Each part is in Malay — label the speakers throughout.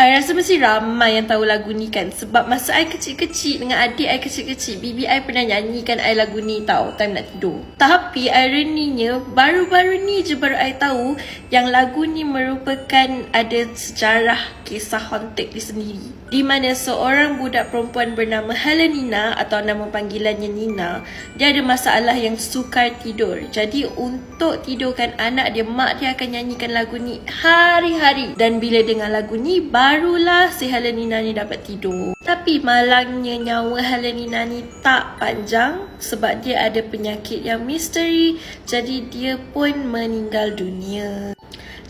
Speaker 1: I rasa mesti ramai yang tahu lagu ni kan. Sebab masa I kecil-kecil dengan adik I kecil-kecil, bibi I pernah nyanyikan I lagu ni tau, time nak tidur. Tapi ironinya, baru-baru ni je baru I tahu yang lagu ni merupakan ada sejarah kisah haunted dia sendiri. Di mana seorang budak perempuan bernama Helenina atau nama panggilannya Nina, dia ada masalah yang sukar tidur. Jadi untuk tidurkan anak dia, mak dia akan nyanyikan lagu ni hari-hari. Dan bila dengar lagu ni, barulah si Helenina ni dapat tidur. Tapi malangnya nyawa Helenina ni tak panjang sebab dia ada penyakit yang misteri. Jadi dia pun meninggal dunia.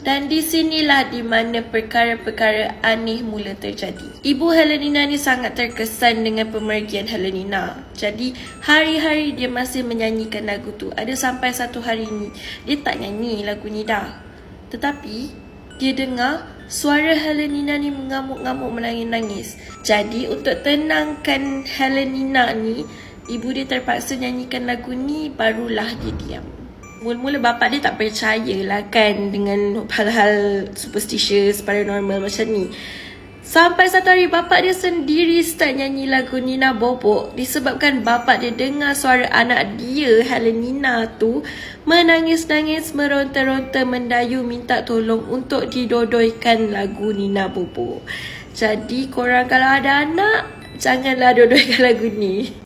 Speaker 1: Dan di sinilah di mana perkara-perkara aneh mula terjadi. Ibu Helenina ni sangat terkesan dengan pemergian Helenina. Jadi hari-hari dia masih menyanyikan lagu tu. Ada sampai satu hari ni dia tak nyanyi lagu ni dah. Tetapi dia dengar suara Helenina ni mengamuk-ngamuk, menangis-nangis. Jadi untuk tenangkan Helenina ni, ibu dia terpaksa nyanyikan lagu ni, barulah dia diam. Mula-mula bapak dia tak percaya lah kan dengan hal-hal superstitious, paranormal macam ni. Sampai satu hari bapak dia sendiri start nyanyi lagu Nina Bobok. Disebabkan bapak dia dengar suara anak dia, Helenina tu, menangis-nangis, meronta-ronta, mendayu minta tolong untuk didodoikan lagu Nina Bobok. Jadi korang kalau ada anak, janganlah dodoikan lagu ni.